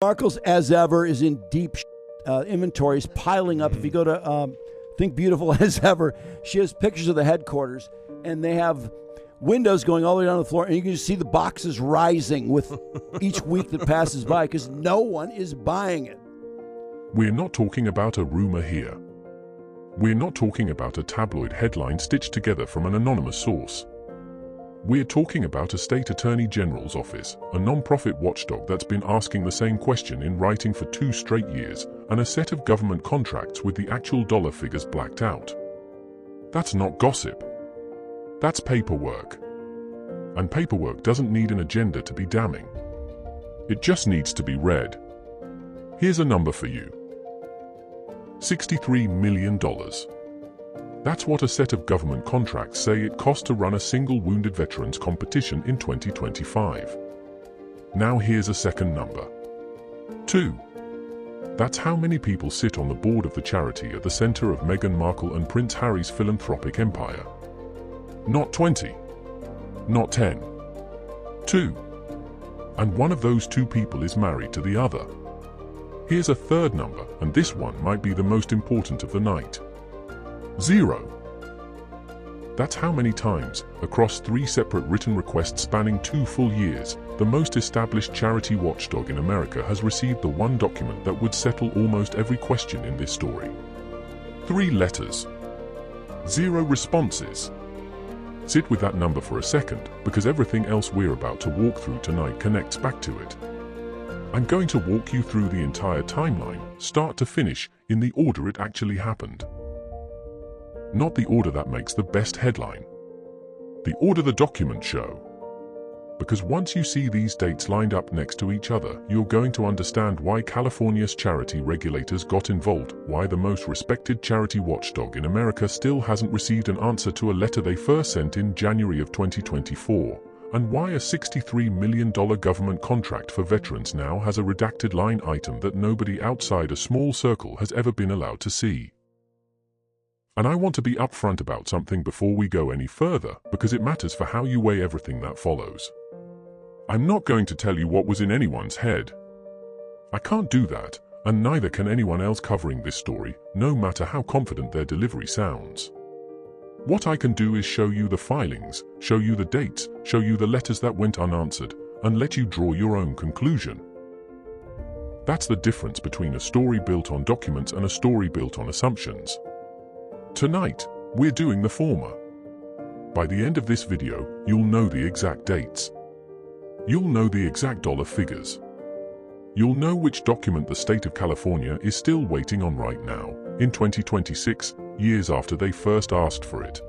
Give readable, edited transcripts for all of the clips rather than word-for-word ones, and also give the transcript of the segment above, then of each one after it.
Markle's, as ever, is in deep inventories piling up. If you go to Think Beautiful as ever, she has pictures of the headquarters, and they have windows going all the way down the floor, and you can just see the boxes rising with each week that passes by because no one is buying it. We're not talking about a rumor here. We're not talking about a tabloid headline stitched together from an anonymous source. We're talking about a state attorney general's office, a non-profit watchdog that's been asking the same question in writing for 2 straight years, and a set of government contracts with the actual dollar figures blacked out. That's not gossip. That's paperwork. And paperwork doesn't need an agenda to be damning. It just needs to be read. Here's a number for you. $63 million. That's what a set of government contracts say it cost to run a single wounded veterans competition in 2025. Now here's a second number. 2. That's how many people sit on the board of the charity at the center of Meghan Markle and Prince Harry's philanthropic empire. Not 20. Not 10. 2. And one of those 2 people is married to the other. Here's a third number, and this one might be the most important of the night. 0. That's how many times, across 3 separate written requests spanning 2 full years, the most established charity watchdog in America has received the one document that would settle almost every question in this story. 3 letters. 0 responses. Sit with that number for a second, because everything else we're about to walk through tonight connects back to it. I'm going to walk you through the entire timeline, start to finish, in the order it actually happened. Not the order that makes the best headline. The order the documents show. Because once you see these dates lined up next to each other, you're going to understand why California's charity regulators got involved, why the most respected charity watchdog in America still hasn't received an answer to a letter they first sent in January of 2024, and why a $63 million government contract for veterans now has a redacted line item that nobody outside a small circle has ever been allowed to see. And I want to be upfront about something before we go any further, because it matters for how you weigh everything that follows. I'm not going to tell you what was in anyone's head. I can't do that, and neither can anyone else covering this story, no matter how confident their delivery sounds. What I can do is show you the filings, show you the dates, show you the letters that went unanswered, and let you draw your own conclusion. That's the difference between a story built on documents and a story built on assumptions. Tonight, we're doing the former. By the end of this video, you'll know the exact dates. You'll know the exact dollar figures. You'll know which document the state of California is still waiting on right now, in 2026, years after they first asked for it.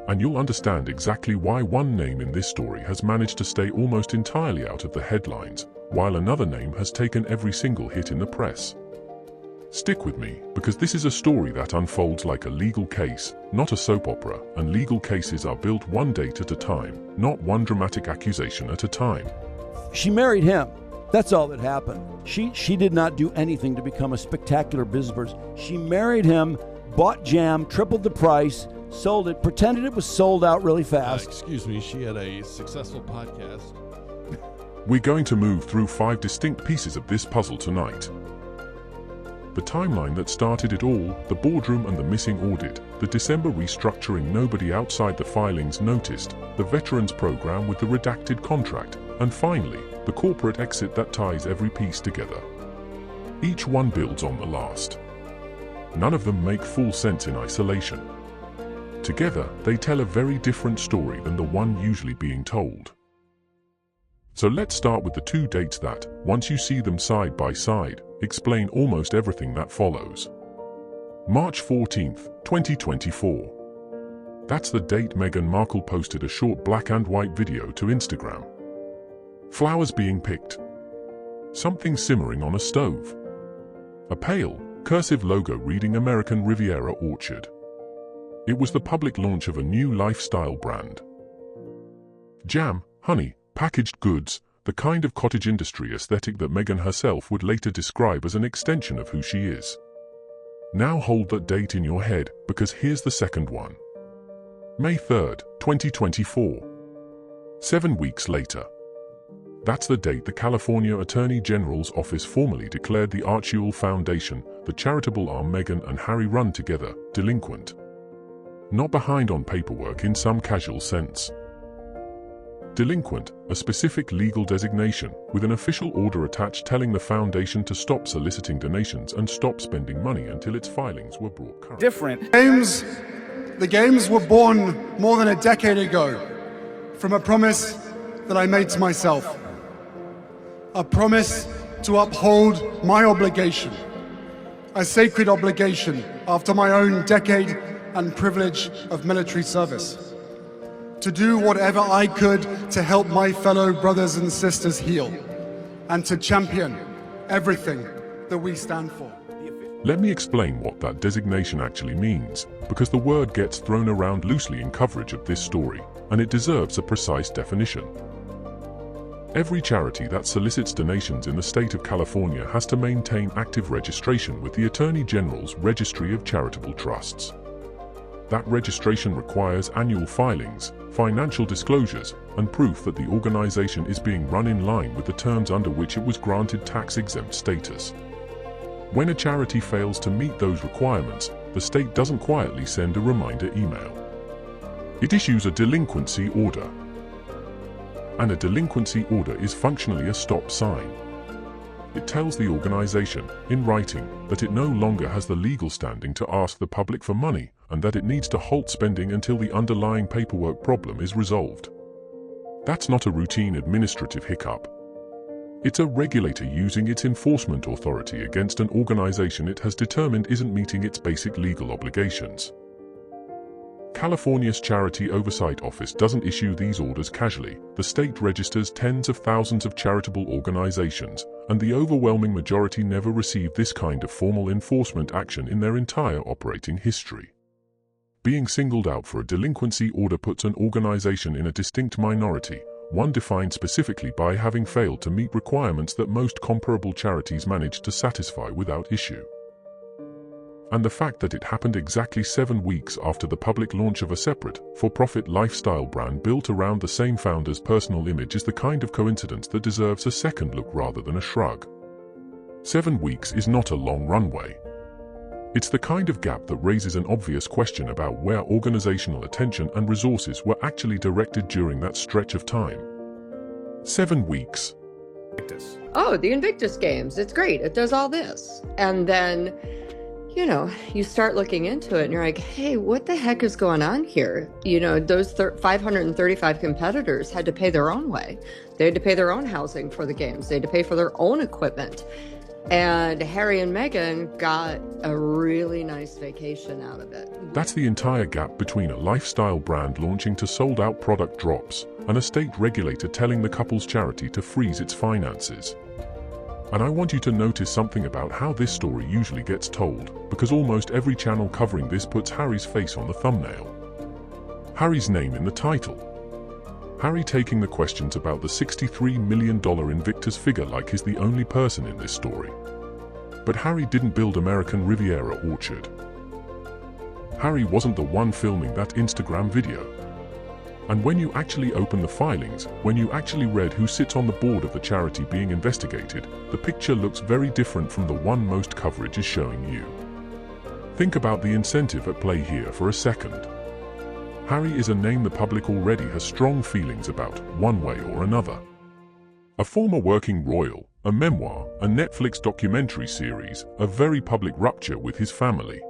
And you'll understand exactly why one name in this story has managed to stay almost entirely out of the headlines, while another name has taken every single hit in the press. Stick with me, because this is a story that unfolds like a legal case, not a soap opera, and legal cases are built one date at a time, not one dramatic accusation at a time. She married him. That's all that happened. She did not do anything to become a spectacular business person. She married him, bought jam, tripled the price, sold it, pretended it was sold out really fast. Excuse me, she had a successful podcast. We're going to move through 5 distinct pieces of this puzzle tonight. The timeline that started it all, the boardroom and the missing audit, the December restructuring nobody outside the filings noticed, the veterans program with the redacted contract, and finally, the corporate exit that ties every piece together. Each one builds on the last. None of them make full sense in isolation. Together, they tell a very different story than the one usually being told. So let's start with the 2 dates that, once you see them side by side, explain almost everything that follows. March 14th, 2024. That's the date Meghan Markle posted a short black and white video to Instagram. Flowers being picked. Something simmering on a stove. A pale, cursive logo reading American Riviera Orchard. It was the public launch of a new lifestyle brand. Jam, honey, packaged goods, the kind of cottage industry aesthetic that Meghan herself would later describe as an extension of who she is. Now hold that date in your head, because here's the second one. May 3rd, 2024. 7 weeks later. That's the date the California Attorney General's office formally declared the Archewell Foundation, the charitable arm Meghan and Harry run together, delinquent. Not behind on paperwork in some casual sense. Delinquent, a specific legal designation, with an official order attached telling the foundation to stop soliciting donations and stop spending money until its filings were brought current. The games were born more than a decade ago from a promise that I made to myself. A promise to uphold my obligation, a sacred obligation after my own decade and privilege of military service, to do whatever I could to help my fellow brothers and sisters heal, and to champion everything that we stand for. Let me explain what that designation actually means, because the word gets thrown around loosely in coverage of this story, and it deserves a precise definition. Every charity that solicits donations in the state of California has to maintain active registration with the Attorney General's Registry of Charitable Trusts. That registration requires annual filings, financial disclosures, and proof that the organization is being run in line with the terms under which it was granted tax-exempt status. When a charity fails to meet those requirements, the state doesn't quietly send a reminder email. It issues a delinquency order. And a delinquency order is functionally a stop sign. It tells the organization, in writing, that it no longer has the legal standing to ask the public for money, and that it needs to halt spending until the underlying paperwork problem is resolved. That's not a routine administrative hiccup. It's a regulator using its enforcement authority against an organization it has determined isn't meeting its basic legal obligations. California's Charity Oversight Office doesn't issue these orders casually. The state registers tens of thousands of charitable organizations, and the overwhelming majority never receive this kind of formal enforcement action in their entire operating history. Being singled out for a delinquency order puts an organization in a distinct minority, one defined specifically by having failed to meet requirements that most comparable charities manage to satisfy without issue. And the fact that it happened exactly 7 weeks after the public launch of a separate, for-profit lifestyle brand built around the same founder's personal image is the kind of coincidence that deserves a second look rather than a shrug. 7 weeks is not a long runway. It's the kind of gap that raises an obvious question about where organizational attention and resources were actually directed during that stretch of time. 7 weeks. Oh, the Invictus Games, it's great, it does all this. And then, you start looking into it and you're like, hey, what the heck is going on here? Those 535 competitors had to pay their own way. They had to pay their own housing for the games. They had to pay for their own equipment. And Harry and Meghan got a really nice vacation out of it. That's the entire gap between a lifestyle brand launching to sold-out product drops and a state regulator telling the couple's charity to freeze its finances. And I want you to notice something about how this story usually gets told, because almost every channel covering this puts Harry's face on the thumbnail. Harry's name in the title. Harry taking the questions about the $63 million Invictus figure like he's the only person in this story. But Harry didn't build American Riviera Orchard. Harry wasn't the one filming that Instagram video. And when you actually open the filings, when you actually read who sits on the board of the charity being investigated, the picture looks very different from the one most coverage is showing you. Think about the incentive at play here for a second. Harry is a name the public already has strong feelings about, one way or another. A former working royal, a memoir, a Netflix documentary series, a very public rupture with his family.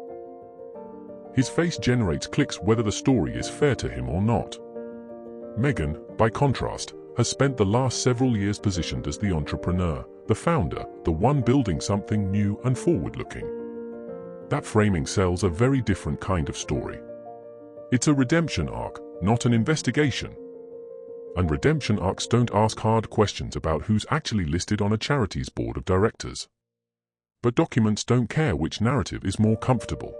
His face generates clicks whether the story is fair to him or not. Meghan, by contrast, has spent the last several years positioned as the entrepreneur, the founder, the one building something new and forward-looking. That framing sells a very different kind of story. It's a redemption arc, not an investigation. And redemption arcs don't ask hard questions about who's actually listed on a charity's board of directors. But documents don't care which narrative is more comfortable.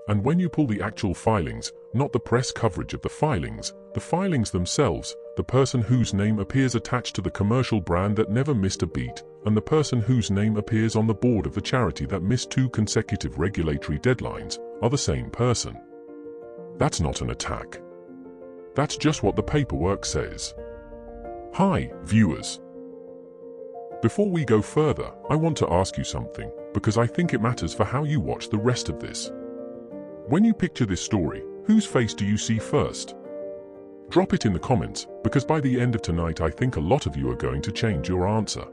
And when you pull the actual filings, not the press coverage of the filings themselves, the person whose name appears attached to the commercial brand that never missed a beat, and the person whose name appears on the board of the charity that missed 2 consecutive regulatory deadlines, are the same person. That's not an attack. That's just what the paperwork says. Hi, viewers. Before we go further, I want to ask you something, because I think it matters for how you watch the rest of this. When you picture this story, whose face do you see first? Drop it in the comments, because by the end of tonight I think a lot of you are going to change your answer.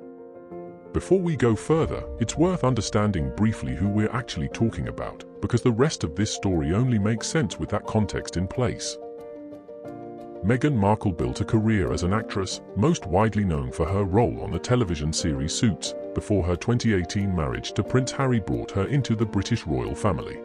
Before we go further, it's worth understanding briefly who we're actually talking about, because the rest of this story only makes sense with that context in place. Meghan Markle built a career as an actress, most widely known for her role on the television series Suits, before her 2018 marriage to Prince Harry brought her into the British royal family.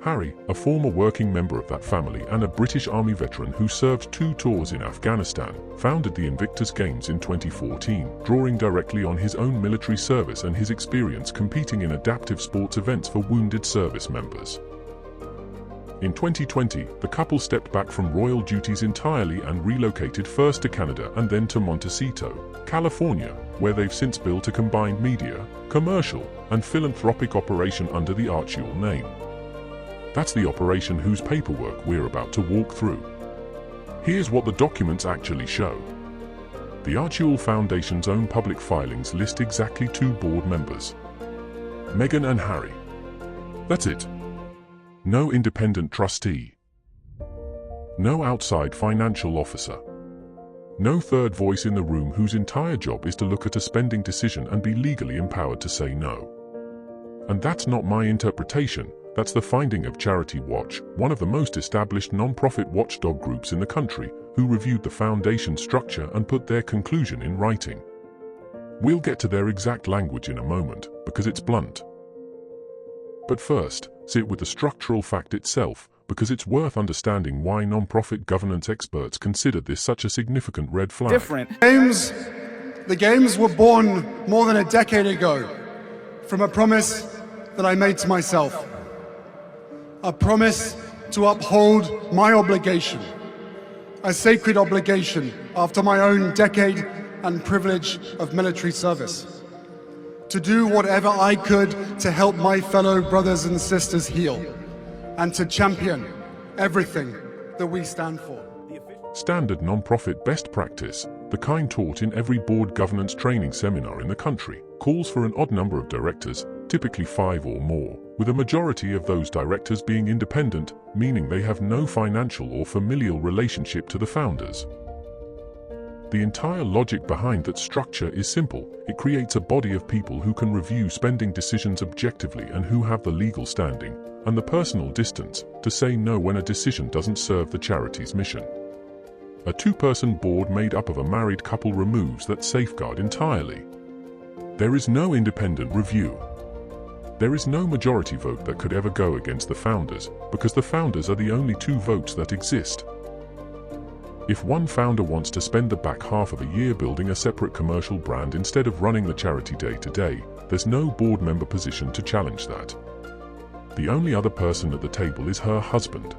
Harry, a former working member of that family and a British Army veteran who served 2 tours in Afghanistan, founded the Invictus Games in 2014, drawing directly on his own military service and his experience competing in adaptive sports events for wounded service members. In 2020, the couple stepped back from royal duties entirely and relocated first to Canada and then to Montecito, California, where they've since built a combined media, commercial, and philanthropic operation under the Archewell name. That's the operation whose paperwork we're about to walk through. Here's what the documents actually show. The Archewell Foundation's own public filings list exactly 2 board members: Meghan and Harry. That's it. No independent trustee. No outside financial officer. No third voice in the room whose entire job is to look at a spending decision and be legally empowered to say no. And that's not my interpretation, that's the finding of Charity Watch, one of the most established non-profit watchdog groups in the country, who reviewed the foundation structure and put their conclusion in writing. We'll get to their exact language in a moment, because it's blunt. But first, sit with the structural fact itself, because it's worth understanding why non-profit governance experts consider this such a significant red flag. The games were born more than a decade ago from a promise that I made to myself. A promise to uphold my obligation, a sacred obligation after my own decade and privilege of military service. To do whatever I could to help my fellow brothers and sisters heal, and to champion everything that we stand for. Standard non-profit best practice, the kind taught in every board governance training seminar in the country, calls for an odd number of directors, typically 5 or more, with a majority of those directors being independent, meaning they have no financial or familial relationship to the founders. The entire logic behind that structure is simple. It creates a body of people who can review spending decisions objectively and who have the legal standing and the personal distance to say no when a decision doesn't serve the charity's mission. A 2-person board made up of a married couple removes that safeguard entirely. There is no independent review. There is no majority vote that could ever go against the founders, because the founders are the only 2 votes that exist. If one founder wants to spend the back half of a year building a separate commercial brand instead of running the charity day to day, there's no board member position to challenge that. The only other person at the table is her husband.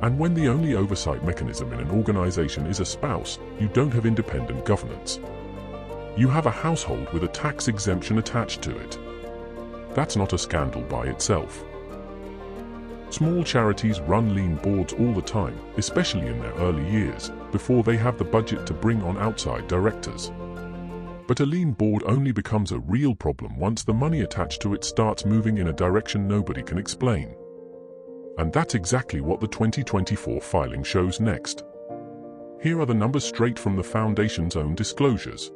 And when the only oversight mechanism in an organization is a spouse, you don't have independent governance. You have a household with a tax exemption attached to it. That's not a scandal by itself. Small charities run lean boards all the time, especially in their early years, before they have the budget to bring on outside directors. But a lean board only becomes a real problem once the money attached to it starts moving in a direction nobody can explain. And that's exactly what the 2024 filing shows next. Here are the numbers straight from the foundation's own disclosures.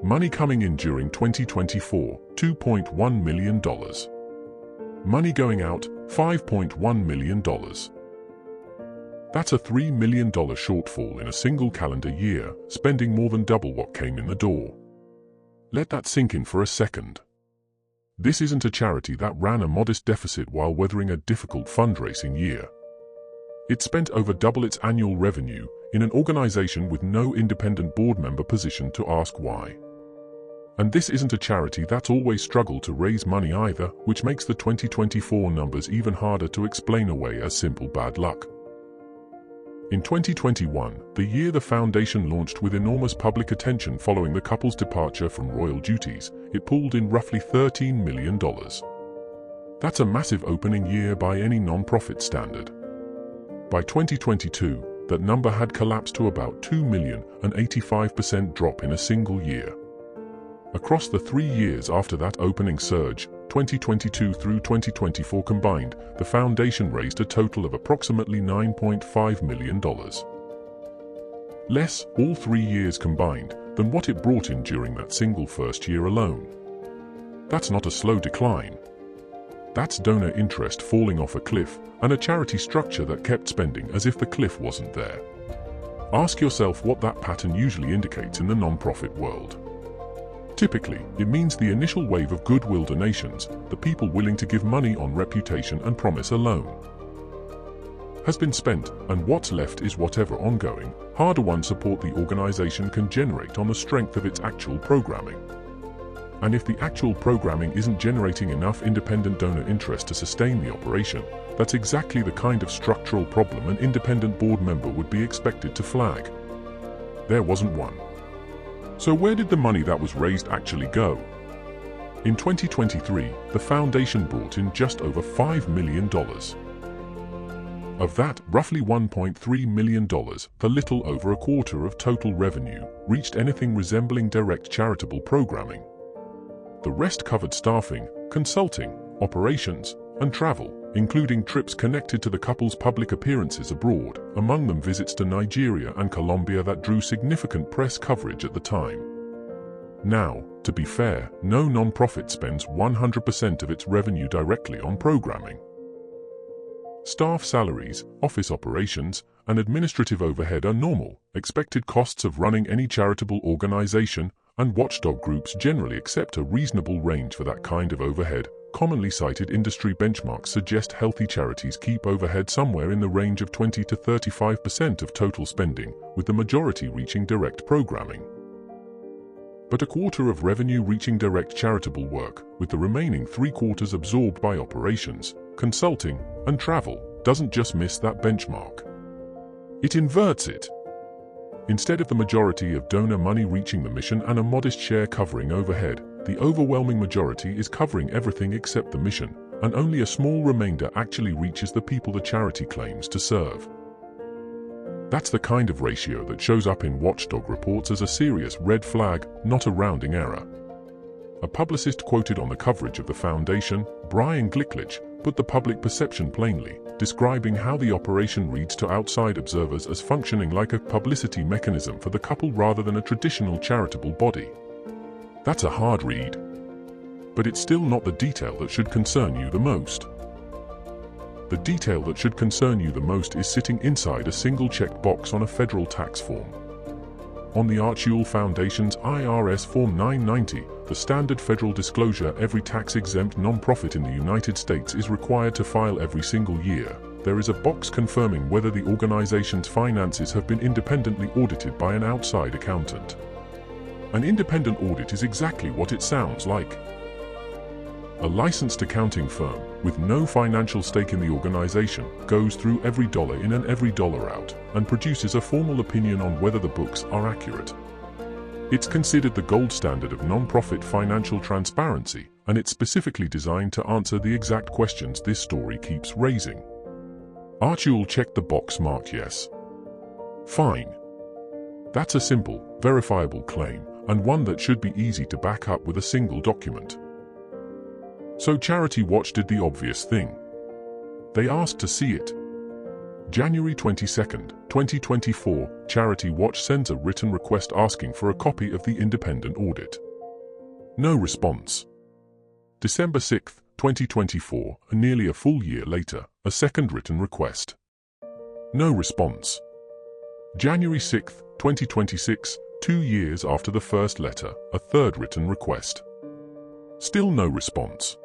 Money coming in during 2024, $2.1 million. Money going out, $5.1 million. That's a $3 million shortfall in a single calendar year, spending more than double what came in the door. Let that sink in for a second. This isn't a charity that ran a modest deficit while weathering a difficult fundraising year. It spent over double its annual revenue in an organization with no independent board member position to ask why. And this isn't a charity that's always struggled to raise money either, which makes the 2024 numbers even harder to explain away as simple bad luck. In 2021, the year the foundation launched with enormous public attention following the couple's departure from royal duties, it pulled in roughly $13 million. That's a massive opening year by any non-profit standard. By 2022, that number had collapsed to about 2 million, an 85% drop in a single year. Across the 3 years after that opening surge, 2022 through 2024 combined, the foundation raised a total of approximately $9.5 million. Less, all 3 years combined, than what it brought in during that single first year alone. That's not a slow decline. That's donor interest falling off a cliff, and a charity structure that kept spending as if the cliff wasn't there. Ask yourself what that pattern usually indicates in the non-profit world. Typically, it means the initial wave of goodwill donations, the people willing to give money on reputation and promise alone, has been spent, and what's left is whatever ongoing, hard-won support the organization can generate on the strength of its actual programming. And if the actual programming isn't generating enough independent donor interest to sustain the operation, that's exactly the kind of structural problem an independent board member would be expected to flag. There wasn't one. So where did the money that was raised actually go? In 2023, the foundation brought in just over $5 million. Of that, roughly $1.3 million, a little over a quarter of total revenue, reached anything resembling direct charitable programming. The rest covered staffing, consulting, operations, and travel, including trips connected to the couple's public appearances abroad, among them visits to Nigeria and Colombia that drew significant press coverage at the time. Now, to be fair, no non-profit spends 100% of its revenue directly on programming. Staff salaries, office operations, and administrative overhead are normal, expected costs of running any charitable organization, and watchdog groups generally accept a reasonable range for that kind of overhead. Commonly cited industry benchmarks suggest healthy charities keep overhead somewhere in the range of 20 to 35% of total spending, with the majority reaching direct programming. But a quarter of revenue reaching direct charitable work, with the remaining 3/4 absorbed by operations, consulting, and travel, doesn't just miss that benchmark. It inverts it. Instead of the majority of donor money reaching the mission and a modest share covering overhead, the overwhelming majority is covering everything except the mission, and only a small remainder actually reaches the people the charity claims to serve. That's the kind of ratio that shows up in Watchdog reports as a serious red flag, not a rounding error. A publicist quoted on the coverage of the foundation, Brian Glicklich, put the public perception plainly, describing how the operation reads to outside observers as functioning like a publicity mechanism for the couple rather than a traditional charitable body. That's a hard read. But it's still not the detail that should concern you the most. The detail that should concern you the most is sitting inside a single checked box on a federal tax form. On the Archewell Foundation's IRS Form 990, the standard federal disclosure every tax-exempt nonprofit in the United States is required to file every single year, there is a box confirming whether the organization's finances have been independently audited by an outside accountant. An independent audit is exactly what it sounds like. A licensed accounting firm, with no financial stake in the organization, goes through every dollar in and every dollar out, and produces a formal opinion on whether the books are accurate. It's considered the gold standard of non-profit financial transparency, and it's specifically designed to answer the exact questions this story keeps raising. Archewell checked the box marked yes. Fine. That's a simple, verifiable claim, and one that should be easy to back up with a single document. So Charity Watch did the obvious thing. They asked to see it. January 22, 2024, Charity Watch sends a written request asking for a copy of the independent audit. No response. December 6, 2024, nearly a full year later, a second written request. No response. January 6, 2026, 2 years after the first letter, a third written request. Still no response.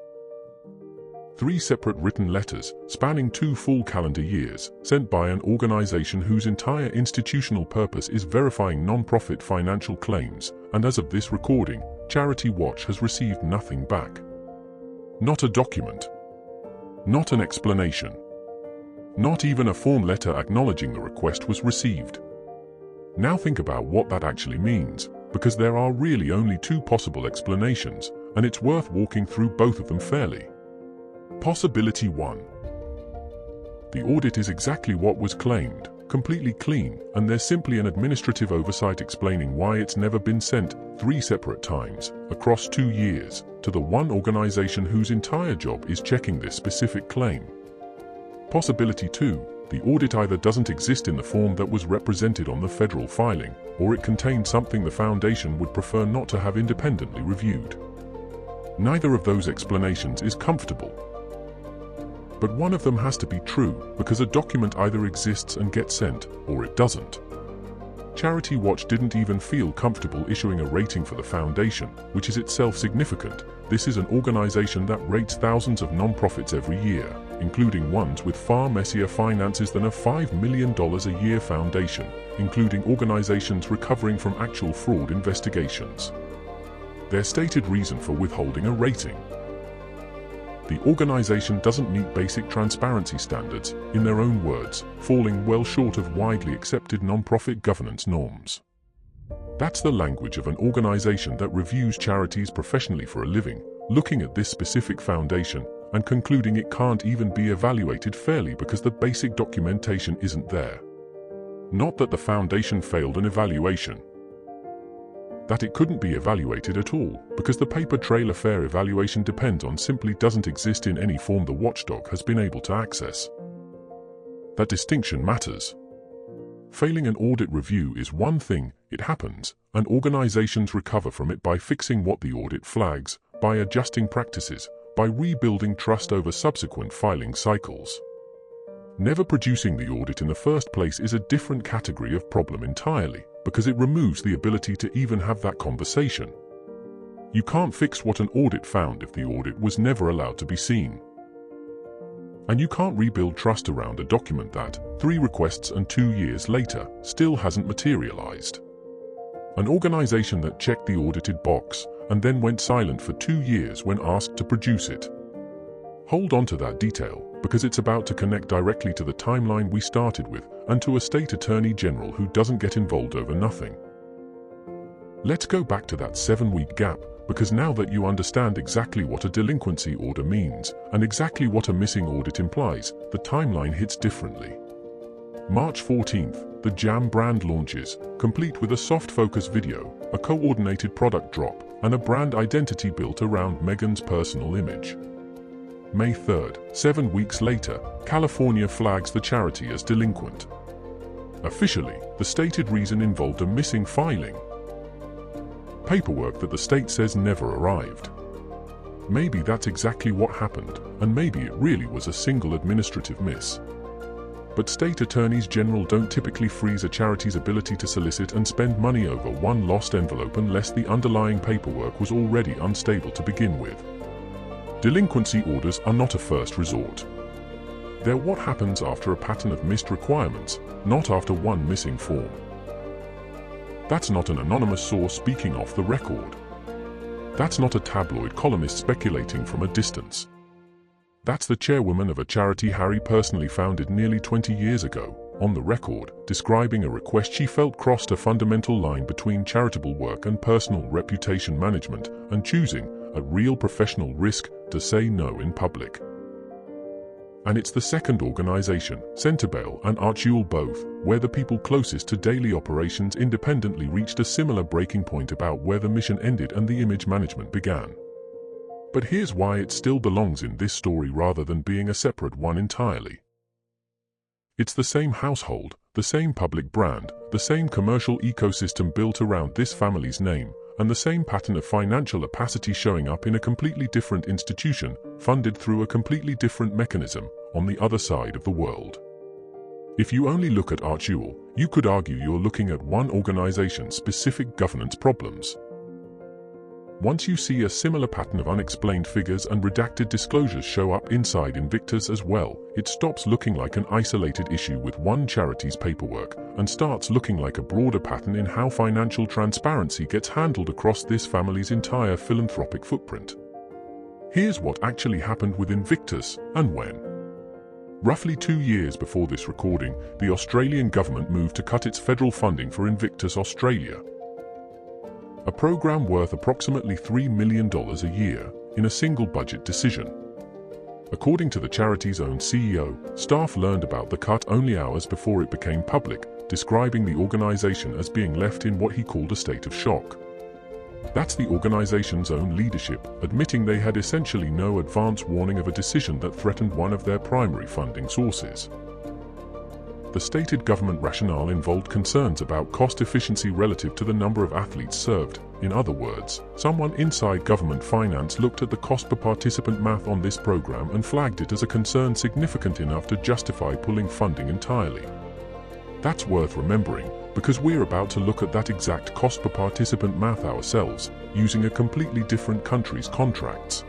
3 separate written letters, spanning 2 full calendar years, sent by an organization whose entire institutional purpose is verifying non-profit financial claims, and as of this recording, Charity Watch has received nothing back. Not a document. Not an explanation. Not even a form letter acknowledging the request was received. Now think about what that actually means, because there are really only 2 possible explanations, and it's worth walking through both of them fairly. Possibility 1. The audit is exactly what was claimed, completely clean, and there's simply an administrative oversight explaining why it's never been sent 3 separate times, across 2 years, to the one organization whose entire job is checking this specific claim. Possibility 2. The audit either doesn't exist in the form that was represented on the federal filing, or it contained something the Foundation would prefer not to have independently reviewed. Neither of those explanations is comfortable. But one of them has to be true, because a document either exists and gets sent, or it doesn't. Charity Watch didn't even feel comfortable issuing a rating for the Foundation, which is itself significant. This is an organization that rates thousands of non-profits every year, including ones with far messier finances than a $5 million a year foundation, including organizations recovering from actual fraud investigations. Their stated reason for withholding a rating: the organization doesn't meet basic transparency standards, in their own words, falling well short of widely accepted non-profit governance norms. That's the language of an organization that reviews charities professionally for a living, looking at this specific foundation and concluding it can't even be evaluated fairly because the basic documentation isn't there. Not that the foundation failed an evaluation. That it couldn't be evaluated at all, because the paper trail of fair evaluation depends on simply doesn't exist in any form the Watchdog has been able to access. That distinction matters. Failing an audit review is one thing, it happens, and organizations recover from it by fixing what the audit flags, by adjusting practices, by rebuilding trust over subsequent filing cycles. Never producing the audit in the first place is a different category of problem entirely, because it removes the ability to even have that conversation. You can't fix what an audit found if the audit was never allowed to be seen. And you can't rebuild trust around a document that, 3 requests and 2 years later, still hasn't materialized. An organization that checked the audited box and then went silent for 2 years when asked to produce it. Hold on to that detail, because it's about to connect directly to the timeline we started with and to a state attorney general who doesn't get involved over nothing. Let's go back to that 7-week gap, because now that you understand exactly what a delinquency order means and exactly what a missing audit implies, the timeline hits differently. March 14th, the Jam brand launches, complete with a soft focus video, a coordinated product drop, and a brand identity built around Meghan's personal image. May 3rd, 7 weeks later, California flags the charity as delinquent. Officially, the stated reason involved a missing filing. Paperwork that the state says never arrived. Maybe that's exactly what happened, and maybe it really was a single administrative miss. But state attorneys general don't typically freeze a charity's ability to solicit and spend money over one lost envelope unless the underlying paperwork was already unstable to begin with. Delinquency orders are not a first resort. They're what happens after a pattern of missed requirements, not after one missing form. That's not an anonymous source speaking off the record. That's not a tabloid columnist speculating from a distance. That's the chairwoman of a charity Harry personally founded nearly 20 years ago, on the record, describing a request she felt crossed a fundamental line between charitable work and personal reputation management, and choosing, at real professional risk, to say no in public. And it's the second organization, Centerbell and Archewell both, where the people closest to daily operations independently reached a similar breaking point about where the mission ended and the image management began. But here's why it still belongs in this story rather than being a separate one entirely. It's the same household, the same public brand, the same commercial ecosystem built around this family's name, and the same pattern of financial opacity showing up in a completely different institution, funded through a completely different mechanism, on the other side of the world. If you only look at Archewell, you could argue you're looking at one organization's specific governance problems. Once you see a similar pattern of unexplained figures and redacted disclosures show up inside Invictus as well, it stops looking like an isolated issue with one charity's paperwork and starts looking like a broader pattern in how financial transparency gets handled across this family's entire philanthropic footprint. Here's what actually happened with Invictus and when. Roughly 2 years before this recording, the Australian government moved to cut its federal funding for Invictus Australia, a program worth approximately $3 million a year, in a single budget decision. According to the charity's own CEO, staff learned about the cut only hours before it became public, describing the organization as being left in what he called a state of shock. That's the organization's own leadership, admitting they had essentially no advance warning of a decision that threatened one of their primary funding sources. The stated government rationale involved concerns about cost efficiency relative to the number of athletes served. In other words, someone inside government finance looked at the cost per participant math on this program and flagged it as a concern significant enough to justify pulling funding entirely. That's worth remembering, because we're about to look at that exact cost per participant math ourselves, using a completely different country's contracts.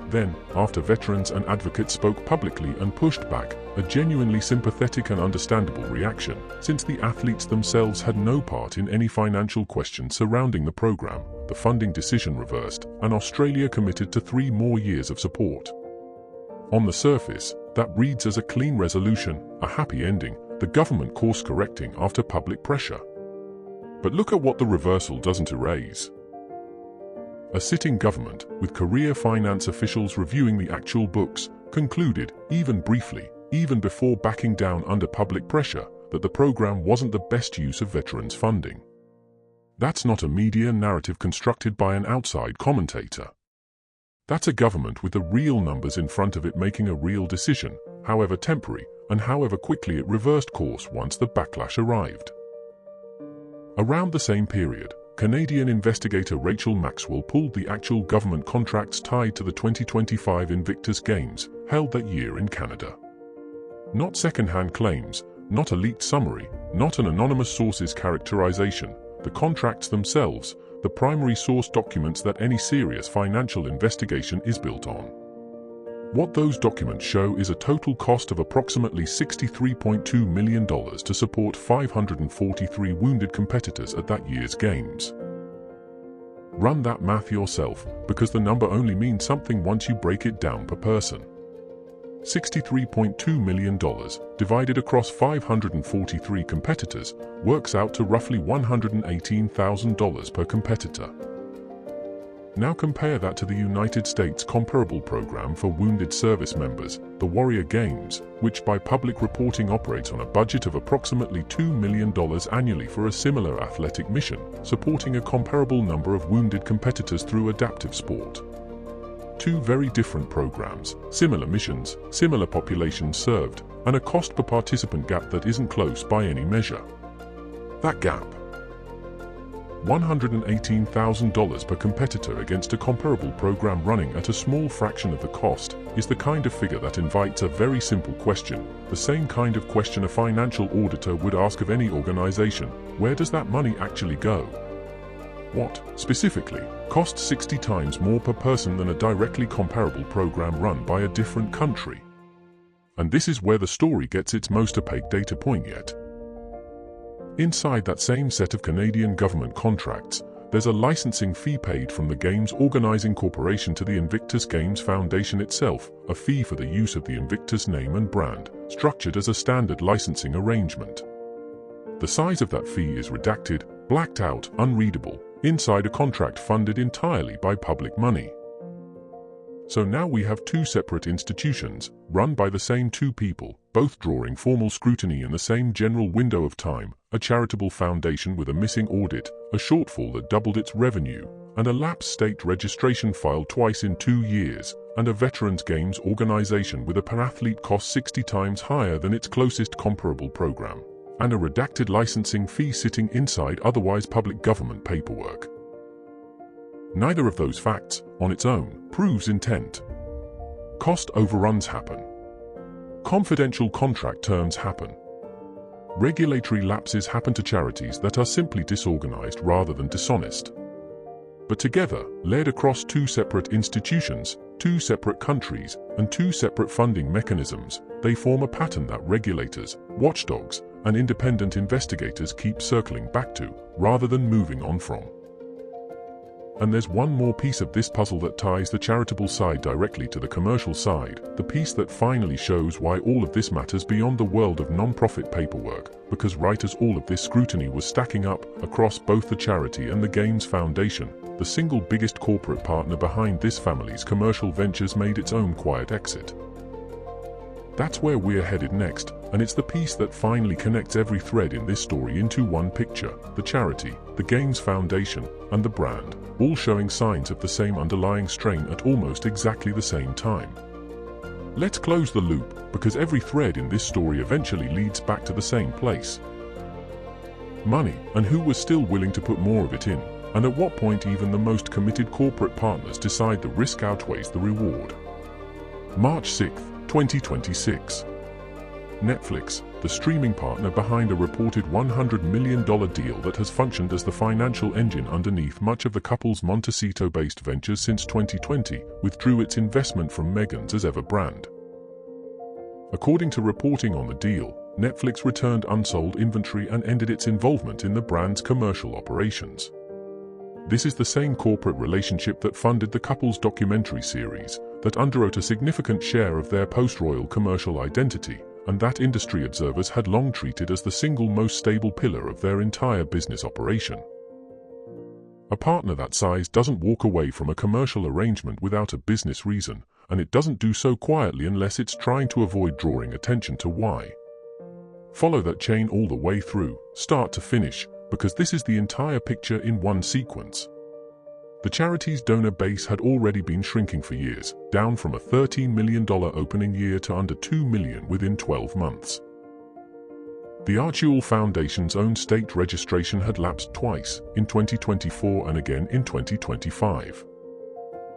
Then, after veterans and advocates spoke publicly and pushed back, a genuinely sympathetic and understandable reaction, since the athletes themselves had no part in any financial questions surrounding the program, the funding decision reversed, and Australia committed to 3 more years of support. On the surface, that reads as a clean resolution, a happy ending, the government course-correcting after public pressure. But look at what the reversal doesn't erase. A sitting government, with career finance officials reviewing the actual books, concluded, even briefly, even before backing down under public pressure, that the program wasn't the best use of veterans' funding. That's not a media narrative constructed by an outside commentator. That's a government with the real numbers in front of it making a real decision, however temporary, and however quickly it reversed course once the backlash arrived. Around the same period, Canadian investigator Rachel Maxwell pulled the actual government contracts tied to the 2025 Invictus Games, held that year in Canada. Not second-hand claims, not a leaked summary, not an anonymous source's characterization, the contracts themselves, the primary source documents that any serious financial investigation is built on. What those documents show is a total cost of approximately $63.2 million to support 543 wounded competitors at that year's games. Run that math yourself, because the number only means something once you break it down per person. $63.2 million, divided across 543 competitors, works out to roughly $118,000 per competitor. Now compare that to the United States comparable program for wounded service members, the Warrior Games, which by public reporting operates on a budget of approximately $2 million annually for a similar athletic mission, supporting a comparable number of wounded competitors through adaptive sport. 2 very different programs, similar missions, similar populations served, and a cost per participant gap that isn't close by any measure. That gap, $118,000 per competitor against a comparable program running at a small fraction of the cost, is the kind of figure that invites a very simple question, the same kind of question a financial auditor would ask of any organization: where does that money actually go? What, specifically, costs 60 times more per person than a directly comparable program run by a different country? And this is where the story gets its most opaque data point yet. Inside that same set of Canadian government contracts, there's a licensing fee paid from the Games Organizing Corporation to the Invictus Games Foundation itself, a fee for the use of the Invictus name and brand, structured as a standard licensing arrangement. The size of that fee is redacted, blacked out, unreadable, inside a contract funded entirely by public money. So now we have 2 separate institutions, run by the same 2 people, both drawing formal scrutiny in the same general window of time: a charitable foundation with a missing audit, a shortfall that doubled its revenue, and a lapsed state registration filed twice in 2 years, and a Veterans Games organization with a per-athlete cost 60 times higher than its closest comparable program, and a redacted licensing fee sitting inside otherwise public government paperwork. Neither of those facts, on its own, proves intent. Cost overruns happen. Confidential contract terms happen. Regulatory lapses happen to charities that are simply disorganized rather than dishonest. But together, layered across 2 separate institutions, 2 separate countries, and 2 separate funding mechanisms, they form a pattern that regulators, watchdogs, and independent investigators keep circling back to, rather than moving on from. And there's one more piece of this puzzle that ties the charitable side directly to the commercial side, the piece that finally shows why all of this matters beyond the world of non-profit paperwork, because right as all of this scrutiny was stacking up across both the charity and the Games Foundation, the single biggest corporate partner behind this family's commercial ventures made its own quiet exit. That's where we're headed next, and it's the piece that finally connects every thread in this story into one picture: the charity, the Games Foundation, and the brand, all showing signs of the same underlying strain at almost exactly the same time. Let's close the loop, because every thread in this story eventually leads back to the same place. Money, and who was still willing to put more of it in, and at what point even the most committed corporate partners decide the risk outweighs the reward. March 6, 2026. Netflix, the streaming partner behind a reported $100 million deal that has functioned as the financial engine underneath much of the couple's Montecito-based ventures since 2020, withdrew its investment from Meghan's as ever brand. According to reporting on the deal, Netflix returned unsold inventory and ended its involvement in the brand's commercial operations. This is the same corporate relationship that funded the couple's documentary series, that underwrote a significant share of their post-royal commercial identity, and that industry observers had long treated as the single most stable pillar of their entire business operation. A partner that size doesn't walk away from a commercial arrangement without a business reason, and it doesn't do so quietly unless it's trying to avoid drawing attention to why. Follow that chain all the way through, start to finish, because this is the entire picture in one sequence. The charity's donor base had already been shrinking for years, down from a $13 million opening year to under $2 million within 12 months. The Archewell Foundation's own state registration had lapsed twice, in 2024 and again in 2025.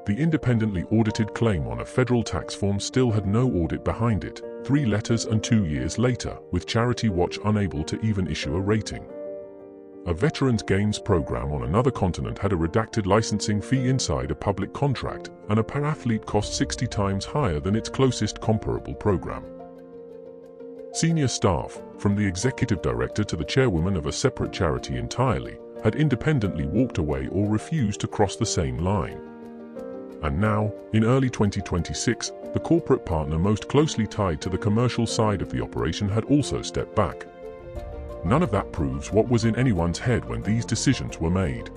The independently audited claim on a federal tax form still had no audit behind it, 3 letters and 2 years later, with Charity Watch unable to even issue a rating. A veterans games program on another continent had a redacted licensing fee inside a public contract, and a per-athlete cost 60 times higher than its closest comparable program. Senior staff, from the executive director to the chairwoman of a separate charity entirely, had independently walked away or refused to cross the same line. And now, in early 2026, the corporate partner most closely tied to the commercial side of the operation had also stepped back. None of that proves what was in anyone's head when these decisions were made.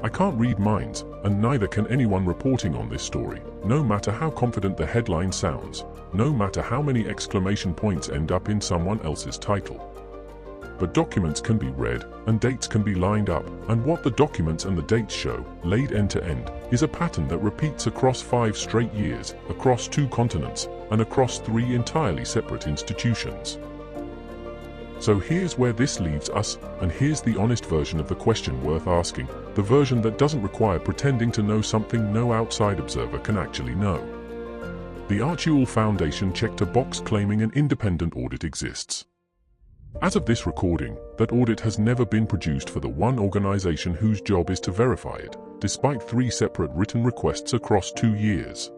I can't read minds, and neither can anyone reporting on this story, no matter how confident the headline sounds, no matter how many exclamation points end up in someone else's title. But documents can be read, and dates can be lined up, and what the documents and the dates show, laid end to end, is a pattern that repeats across 5 straight years, across 2 continents, and across 3 entirely separate institutions. So here's where this leaves us, and here's the honest version of the question worth asking, the version that doesn't require pretending to know something no outside observer can actually know. The Archewell Foundation checked a box claiming an independent audit exists. As of this recording, that audit has never been produced for the one organization whose job is to verify it, despite 3 separate written requests across 2 years.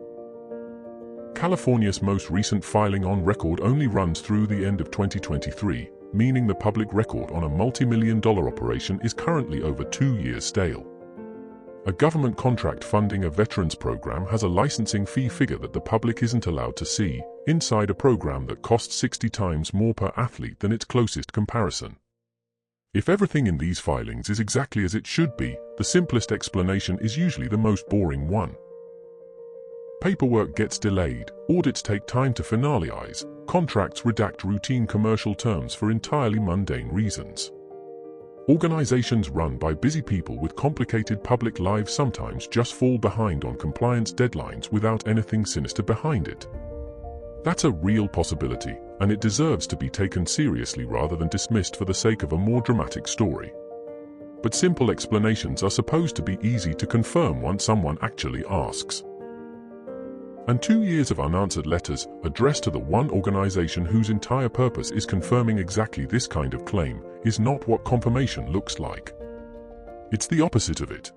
California's most recent filing on record only runs through the end of 2023, meaning the public record on a multi-million-dollar operation is currently over 2 years stale. A government contract funding a veterans program has a licensing fee figure that the public isn't allowed to see, inside a program that costs 60 times more per athlete than its closest comparison. If everything in these filings is exactly as it should be, the simplest explanation is usually the most boring one. Paperwork gets delayed, audits take time to finalize, contracts redact routine commercial terms for entirely mundane reasons. Organizations run by busy people with complicated public lives sometimes just fall behind on compliance deadlines without anything sinister behind it. That's a real possibility, and it deserves to be taken seriously rather than dismissed for the sake of a more dramatic story. But simple explanations are supposed to be easy to confirm once someone actually asks. And 2 years of unanswered letters, addressed to the one organization whose entire purpose is confirming exactly this kind of claim, is not what confirmation looks like. It's the opposite of it.